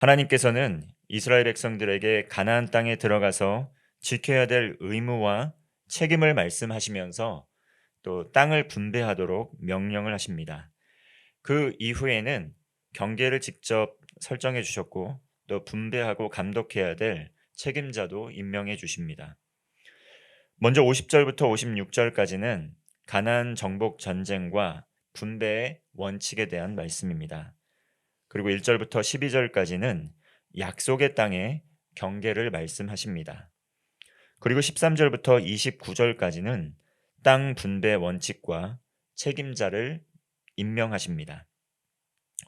하나님께서는 이스라엘 백성들에게 가나안 땅에 들어가서 지켜야 될 의무와 책임을 말씀하시면서 또 땅을 분배하도록 명령을 하십니다. 그 이후에는 경계를 직접 설정해 주셨고 또 분배하고 감독해야 될 책임자도 임명해 주십니다. 먼저 50절부터 56절까지는 가나안 정복 전쟁과 분배의 원칙에 대한 말씀입니다. 그리고 1절부터 12절까지는 약속의 땅의 경계를 말씀하십니다. 그리고 13절부터 29절까지는 땅 분배 원칙과 책임자를 임명하십니다.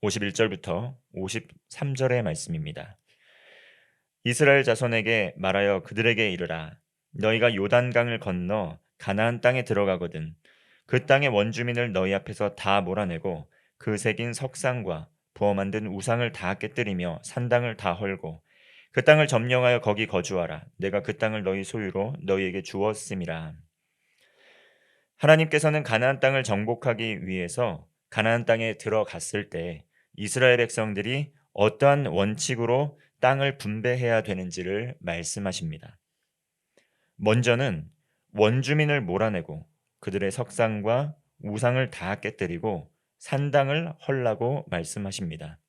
51절부터 53절의 말씀입니다. 이스라엘 자손에게 말하여 그들에게 이르라. 너희가 요단강을 건너 가나안 땅에 들어가거든 그 땅의 원주민을 너희 앞에서 다 몰아내고 그 새긴 석상과 부어 만든 우상을 다 깨뜨리며 산당을 다 헐고 그 땅을 점령하여 거기 거주하라. 내가 그 땅을 너희 소유로 너희에게 주었음이라. 하나님께서는 가나안 땅을 정복하기 위해서 가나안 땅에 들어갔을 때 이스라엘 백성들이 어떠한 원칙으로 땅을 분배해야 되는지를 말씀하십니다. 먼저는 원주민을 몰아내고 그들의 석상과 우상을 다 깨뜨리고 산당을 헐라고 말씀하십니다.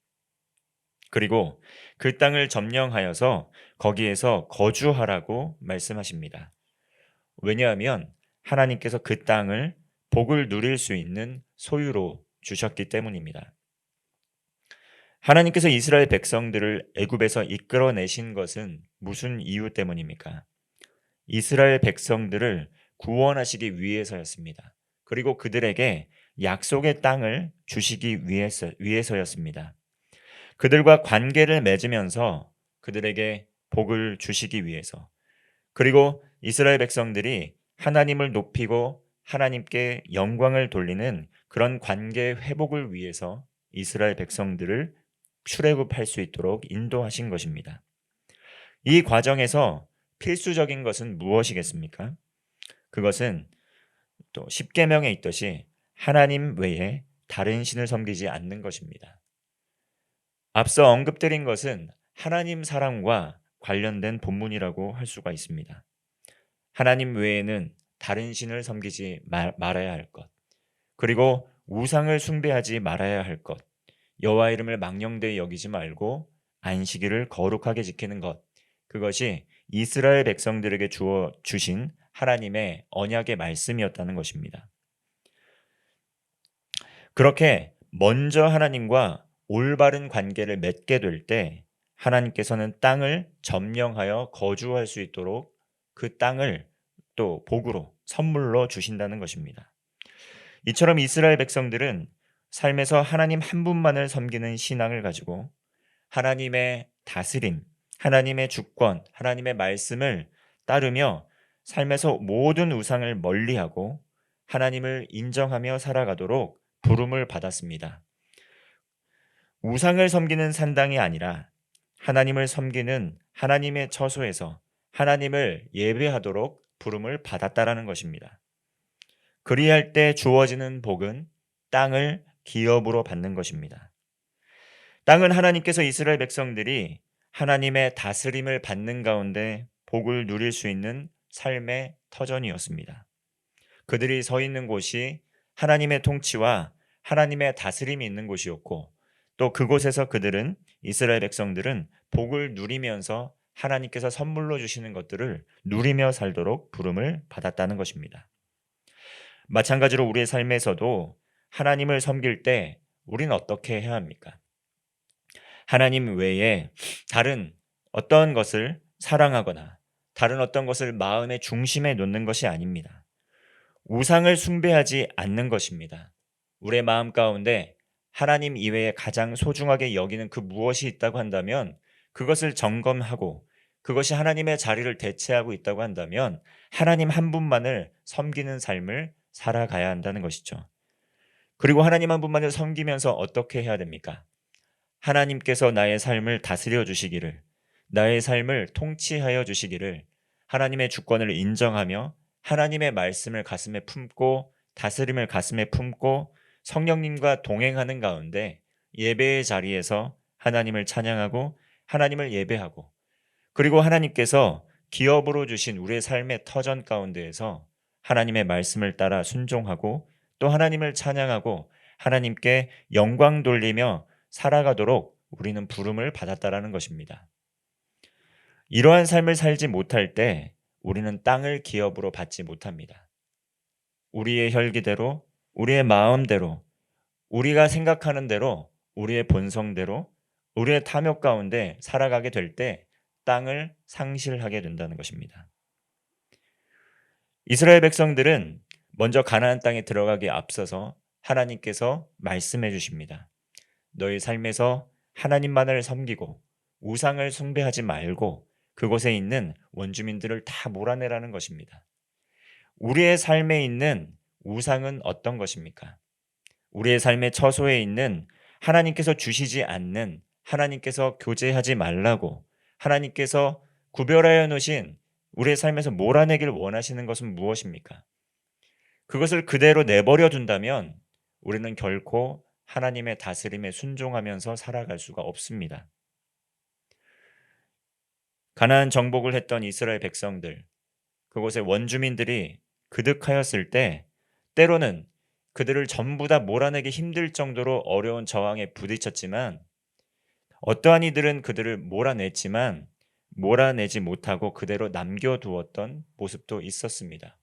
그리고 그 땅을 점령하여서 거기에서 거주하라고 말씀하십니다. 왜냐하면 하나님께서 그 땅을 복을 누릴 수 있는 소유로 주셨기 때문입니다. 하나님께서 이스라엘 백성들을 애굽에서 이끌어내신 것은 무슨 이유 때문입니까? 이스라엘 백성들을 구원하시기 위해서였습니다. 그리고 그들에게 약속의 땅을 주시기 위해서였습니다. 그들과 관계를 맺으면서 그들에게 복을 주시기 위해서, 그리고 이스라엘 백성들이 하나님을 높이고 하나님께 영광을 돌리는 그런 관계 회복을 위해서 이스라엘 백성들을 출애굽할 수 있도록 인도하신 것입니다. 이 과정에서 필수적인 것은 무엇이겠습니까? 그것은 또 십계명에 있듯이 하나님 외에 다른 신을 섬기지 않는 것입니다. 앞서 언급드린 것은 하나님 사랑과 관련된 본문이라고 할 수가 있습니다. 하나님 외에는 다른 신을 섬기지 말아야 할 것, 그리고 우상을 숭배하지 말아야 할 것, 여호와 이름을 망령되이 여기지 말고 안식일을 거룩하게 지키는 것, 그것이 이스라엘 백성들에게 주신 하나님의 언약의 말씀이었다는 것입니다. 그렇게 먼저 하나님과 올바른 관계를 맺게 될 때 하나님께서는 땅을 점령하여 거주할 수 있도록 그 땅을 또 복으로 선물로 주신다는 것입니다. 이처럼 이스라엘 백성들은 삶에서 하나님 한 분만을 섬기는 신앙을 가지고 하나님의 다스림, 하나님의 주권, 하나님의 말씀을 따르며 삶에서 모든 우상을 멀리하고 하나님을 인정하며 살아가도록 부름을 받았습니다. 우상을 섬기는 산당이 아니라 하나님을 섬기는 하나님의 처소에서 하나님을 예배하도록 부름을 받았다라는 것입니다. 그리할 때 주어지는 복은 땅을 기업으로 받는 것입니다. 땅은 하나님께서 이스라엘 백성들이 하나님의 다스림을 받는 가운데 복을 누릴 수 있는 삶의 터전이었습니다. 그들이 서 있는 곳이 하나님의 통치와 하나님의 다스림이 있는 곳이었고 또 그곳에서 그들은 이스라엘 백성들은 복을 누리면서 하나님께서 선물로 주시는 것들을 누리며 살도록 부름을 받았다는 것입니다. 마찬가지로 우리의 삶에서도 하나님을 섬길 때 우리는 어떻게 해야 합니까? 하나님 외에 다른 어떤 것을 사랑하거나 다른 어떤 것을 마음의 중심에 놓는 것이 아닙니다. 우상을 숭배하지 않는 것입니다. 우리의 마음 가운데 하나님 이외에 가장 소중하게 여기는 그 무엇이 있다고 한다면 그것을 점검하고 그것이 하나님의 자리를 대체하고 있다고 한다면 하나님 한 분만을 섬기는 삶을 살아가야 한다는 것이죠. 그리고 하나님 한 분만을 섬기면서 어떻게 해야 됩니까? 하나님께서 나의 삶을 다스려 주시기를, 나의 삶을 통치하여 주시기를 하나님의 주권을 인정하며 하나님의 말씀을 가슴에 품고 다스림을 가슴에 품고 성령님과 동행하는 가운데 예배의 자리에서 하나님을 찬양하고 하나님을 예배하고, 그리고 하나님께서 기업으로 주신 우리의 삶의 터전 가운데에서 하나님의 말씀을 따라 순종하고 또 하나님을 찬양하고 하나님께 영광 돌리며 살아가도록 우리는 부름을 받았다라는 것입니다. 이러한 삶을 살지 못할 때 우리는 땅을 기업으로 받지 못합니다. 우리의 혈기대로, 우리의 마음대로, 우리가 생각하는 대로, 우리의 본성대로, 우리의 탐욕 가운데 살아가게 될 때 땅을 상실하게 된다는 것입니다. 이스라엘 백성들은 먼저 가나안 땅에 들어가기에 앞서서 하나님께서 말씀해 주십니다. 너희 삶에서 하나님만을 섬기고 우상을 숭배하지 말고 그곳에 있는 원주민들을 다 몰아내라는 것입니다. 우리의 삶에 있는 우상은 어떤 것입니까? 우리의 삶의 처소에 있는 하나님께서 주시지 않는, 하나님께서 교제하지 말라고 하나님께서 구별하여 놓으신 우리의 삶에서 몰아내길 원하시는 것은 무엇입니까? 그것을 그대로 내버려 둔다면 우리는 결코 하나님의 다스림에 순종하면서 살아갈 수가 없습니다. 가나안 정복을 했던 이스라엘 백성들, 그곳의 원주민들이 그득하였을 때 때로는 그들을 전부 다 몰아내기 힘들 정도로 어려운 저항에 부딪혔지만 어떠한 이들은 그들을 몰아냈지만 몰아내지 못하고 그대로 남겨두었던 모습도 있었습니다.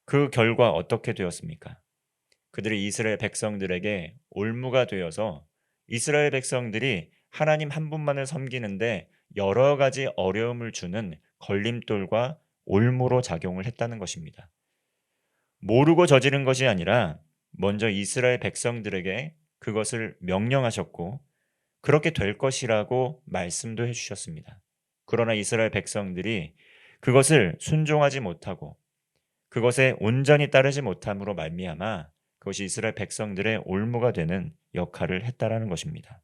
그 결과 어떻게 되었습니까? 그들이 이스라엘 백성들에게 올무가 되어서 이스라엘 백성들이 하나님 한 분만을 섬기는데 여러 가지 어려움을 주는 걸림돌과 올무로 작용을 했다는 것입니다. 모르고 저지른 것이 아니라 먼저 이스라엘 백성들에게 그것을 명령하셨고 그렇게 될 것이라고 말씀도 해주셨습니다. 그러나 이스라엘 백성들이 그것을 순종하지 못하고 그것에 온전히 따르지 못함으로 말미암아 그것이 이스라엘 백성들의 올무가 되는 역할을 했다라는 것입니다.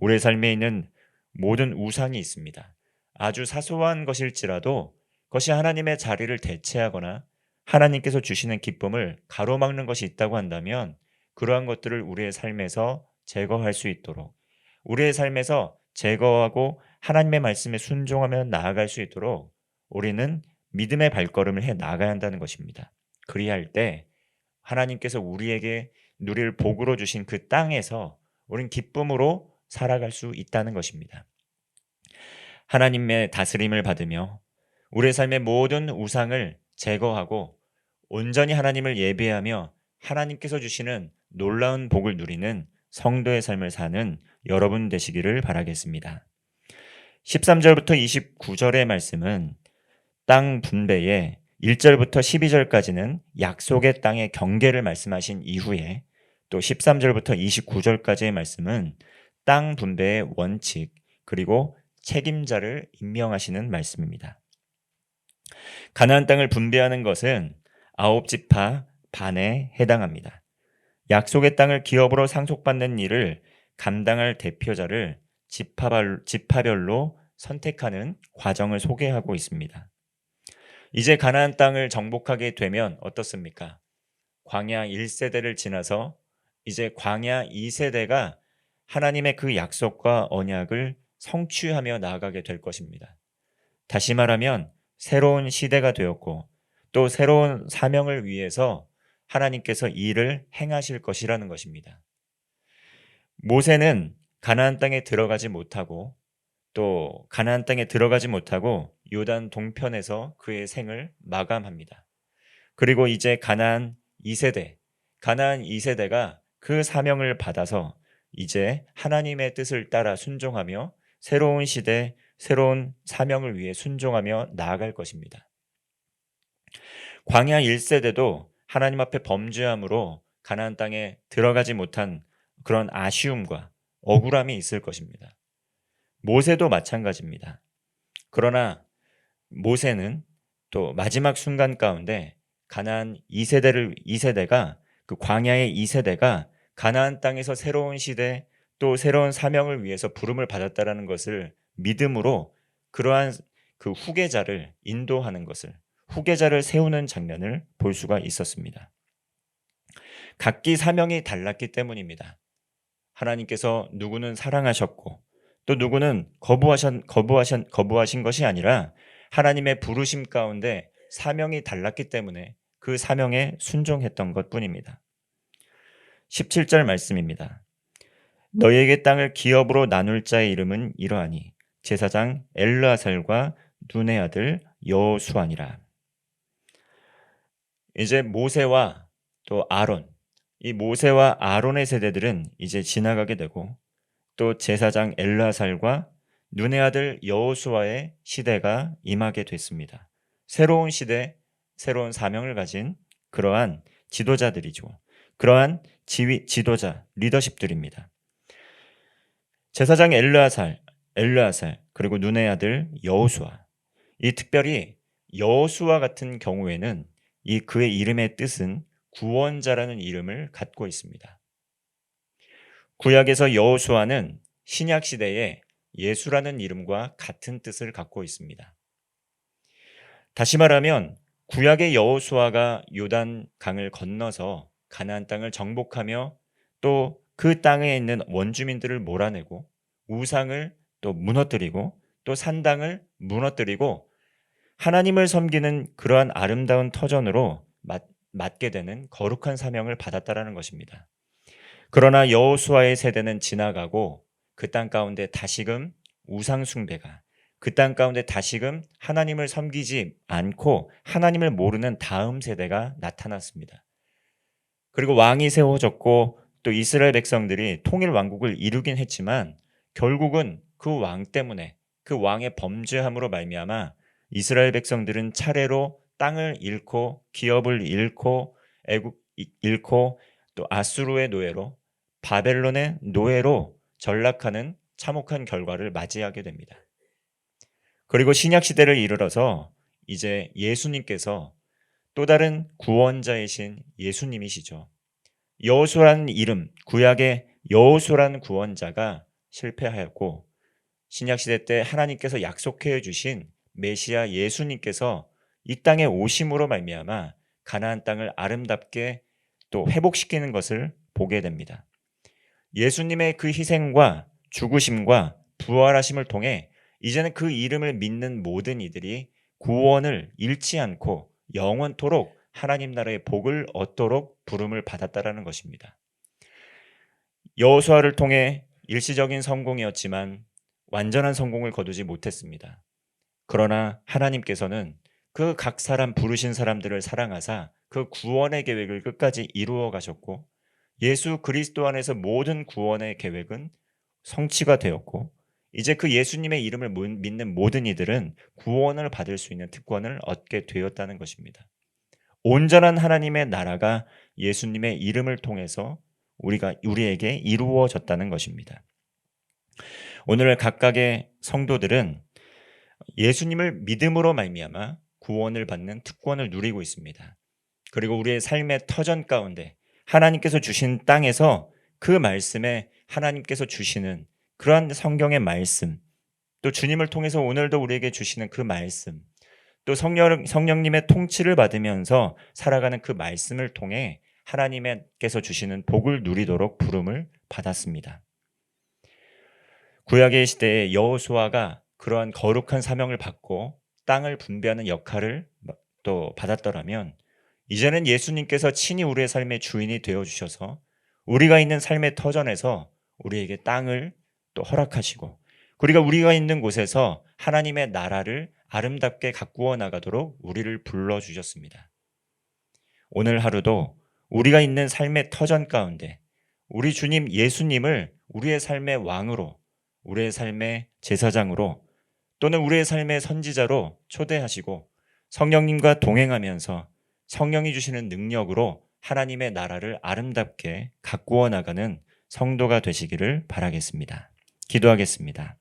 우리의 삶에 있는 모든 우상이 있습니다. 아주 사소한 것일지라도 그것이 하나님의 자리를 대체하거나 하나님께서 주시는 기쁨을 가로막는 것이 있다고 한다면 그러한 것들을 우리의 삶에서 제거할 수 있도록, 우리의 삶에서 제거하고 하나님의 말씀에 순종하며 나아갈 수 있도록 우리는 믿음의 발걸음을 해 나가야 한다는 것입니다. 그리할 때 하나님께서 우리에게 누릴 복으로 주신 그 땅에서 우리는 기쁨으로 살아갈 수 있다는 것입니다. 하나님의 다스림을 받으며 우리의 삶의 모든 우상을 제거하고 온전히 하나님을 예배하며 하나님께서 주시는 놀라운 복을 누리는 성도의 삶을 사는 여러분 되시기를 바라겠습니다. 13절부터 29절의 말씀은 땅 분배에 1절부터 12절까지는 약속의 땅의 경계를 말씀하신 이후에 또 13절부터 29절까지의 말씀은 땅 분배의 원칙 그리고 책임자를 임명하시는 말씀입니다. 가나안 땅을 분배하는 것은 9지파 반에 해당합니다. 약속의 땅을 기업으로 상속받는 일을 감당할 대표자를 지파별로 선택하는 과정을 소개하고 있습니다. 이제 가나안 땅을 정복하게 되면 어떻습니까? 광야 1세대를 지나서 이제 광야 2세대가 하나님의 그 약속과 언약을 성취하며 나아가게 될 것입니다. 다시 말하면 새로운 시대가 되었고 또 새로운 사명을 위해서 하나님께서 일을 행하실 것이라는 것입니다. 모세는 가나안 땅에 들어가지 못하고 또 가나안 땅에 들어가지 못하고 요단 동편에서 그의 생을 마감합니다. 그리고 이제 가나안 2세대가 그 사명을 받아서 이제 하나님의 뜻을 따라 순종하며 새로운 시대, 새로운 사명을 위해 순종하며 나아갈 것입니다. 광야 1세대도 하나님 앞에 범죄함으로 가나안 땅에 들어가지 못한 그런 아쉬움과 억울함이 있을 것입니다. 모세도 마찬가지입니다. 그러나 모세는 또 마지막 순간 가운데 가나안 2세대가 그 광야의 2세대가 가나안 땅에서 새로운 시대 또 새로운 사명을 위해서 부름을 받았다라는 것을 믿음으로 그러한 그 후계자를 인도하는 것을 후계자를 세우는 장면을 볼 수가 있었습니다. 각기 사명이 달랐기 때문입니다. 하나님께서 누구는 사랑하셨고 또 누구는 거부하신 것이 아니라 하나님의 부르심 가운데 사명이 달랐기 때문에 그 사명에 순종했던 것뿐입니다. 17절 말씀입니다. 너희에게 땅을 기업으로 나눌 자의 이름은 이러하니 제사장 엘르아살과 눈의 아들 여호수아니라. 이제 모세와 또 아론, 이 모세와 아론의 세대들은 이제 지나가게 되고 또 제사장 엘르아살과 눈의 아들 여호수아의 시대가 임하게 됐습니다. 새로운 시대, 새로운 사명을 가진 그러한 지도자들이죠. 그러한 지도자, 리더십들입니다. 제사장 엘르아살 그리고 눈의 아들 여호수아. 이 특별히 여호수아 같은 경우에는 이 그의 이름의 뜻은 구원자라는 이름을 갖고 있습니다. 구약에서 여호수아는 신약 시대에 예수라는 이름과 같은 뜻을 갖고 있습니다. 다시 말하면 구약의 여호수아가 요단 강을 건너서 가나안 땅을 정복하며 또 그 땅에 있는 원주민들을 몰아내고 우상을 또 무너뜨리고 또 산당을 무너뜨리고 하나님을 섬기는 그러한 아름다운 터전으로 맡게 되는 거룩한 사명을 받았다라는 것입니다. 그러나 여호수아의 세대는 지나가고 그 땅 가운데 다시금 우상 숭배가, 그 땅 가운데 다시금 하나님을 섬기지 않고 하나님을 모르는 다음 세대가 나타났습니다. 그리고 왕이 세워졌고 또 이스라엘 백성들이 통일 왕국을 이루긴 했지만 결국은 그 왕 때문에, 그 왕의 범죄함으로 말미암아 이스라엘 백성들은 차례로 땅을 잃고 기업을 잃고 애국 잃고 또 아수르의 노예로, 바벨론의 노예로 전락하는 참혹한 결과를 맞이하게 됩니다. 그리고 신약 시대를 이르러서 이제 예수님께서 또 다른 구원자이신 예수님이시죠. 여호수아라는 이름, 구약의 여호수아라는 구원자가 실패하였고 신약 시대 때 하나님께서 약속해 주신 메시아 예수님께서 이 땅에 오심으로 말미암아 가나안 땅을 아름답게 또 회복시키는 것을 보게 됩니다. 예수님의 그 희생과 죽으심과 부활하심을 통해 이제는 그 이름을 믿는 모든 이들이 구원을 잃지 않고 영원토록 하나님 나라의 복을 얻도록 부름을 받았다라는 것입니다. 여호수아를 통해 일시적인 성공이었지만 완전한 성공을 거두지 못했습니다. 그러나 하나님께서는 그 각 사람 부르신 사람들을 사랑하사 그 구원의 계획을 끝까지 이루어 가셨고 예수 그리스도 안에서 모든 구원의 계획은 성취가 되었고 이제 그 예수님의 이름을 믿는 모든 이들은 구원을 받을 수 있는 특권을 얻게 되었다는 것입니다. 온전한 하나님의 나라가 예수님의 이름을 통해서 우리에게 이루어졌다는 것입니다. 오늘 각각의 성도들은 예수님을 믿음으로 말미암아 구원을 받는 특권을 누리고 있습니다. 그리고 우리의 삶의 터전 가운데 하나님께서 주신 땅에서 그 말씀에 하나님께서 주시는 그러한 성경의 말씀, 또 주님을 통해서 오늘도 우리에게 주시는 그 말씀, 또 성령님의 통치를 받으면서 살아가는 그 말씀을 통해 하나님께서 주시는 복을 누리도록 부름을 받았습니다. 구약의 시대에 여호수아가 그러한 거룩한 사명을 받고 땅을 분배하는 역할을 또 받았더라면 이제는 예수님께서 친히 우리의 삶의 주인이 되어주셔서 우리가 있는 삶의 터전에서 우리에게 땅을 또 허락하시고 그리고 우리가 있는 곳에서 하나님의 나라를 아름답게 가꾸어 나가도록 우리를 불러주셨습니다. 오늘 하루도 우리가 있는 삶의 터전 가운데 우리 주님 예수님을 우리의 삶의 왕으로, 우리의 삶의 제사장으로 또는 우리의 삶의 선지자로 초대하시고 성령님과 동행하면서 성령이 주시는 능력으로 하나님의 나라를 아름답게 가꾸어 나가는 성도가 되시기를 바라겠습니다. 기도하겠습니다.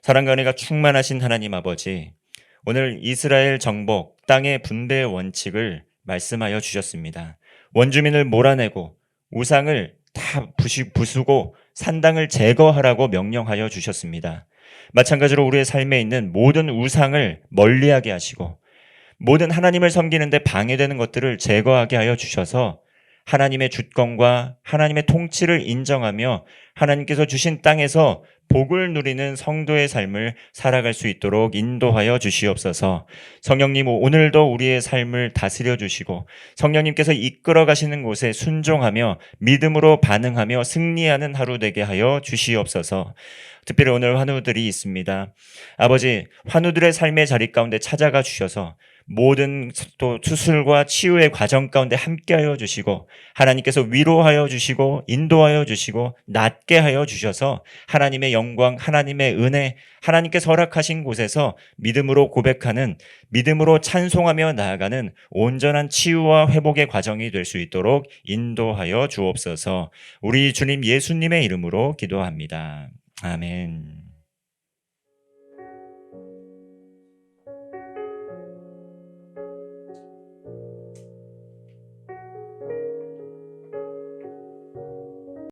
사랑과 은혜가 충만하신 하나님 아버지, 오늘 이스라엘 정복, 땅의 분배의 원칙을 말씀하여 주셨습니다. 원주민을 몰아내고 우상을 다 부수고 산당을 제거하라고 명령하여 주셨습니다. 마찬가지로 우리의 삶에 있는 모든 우상을 멀리하게 하시고 모든 하나님을 섬기는데 방해되는 것들을 제거하게 하여 주셔서 하나님의 주권과 하나님의 통치를 인정하며 하나님께서 주신 땅에서 복을 누리는 성도의 삶을 살아갈 수 있도록 인도하여 주시옵소서. 성령님, 오늘도 우리의 삶을 다스려 주시고 성령님께서 이끌어 가시는 곳에 순종하며 믿음으로 반응하며 승리하는 하루 되게 하여 주시옵소서. 특별히 오늘 환우들이 있습니다. 아버지, 환우들의 삶의 자리 가운데 찾아가 주셔서 모든 또 수술과 치유의 과정 가운데 함께하여 주시고 하나님께서 위로하여 주시고 인도하여 주시고 낫게 하여 주셔서 하나님의 영광, 하나님의 은혜, 하나님께서 허락하신 곳에서 믿음으로 고백하는, 믿음으로 찬송하며 나아가는 온전한 치유와 회복의 과정이 될 수 있도록 인도하여 주옵소서. 우리 주님 예수님의 이름으로 기도합니다. 아멘.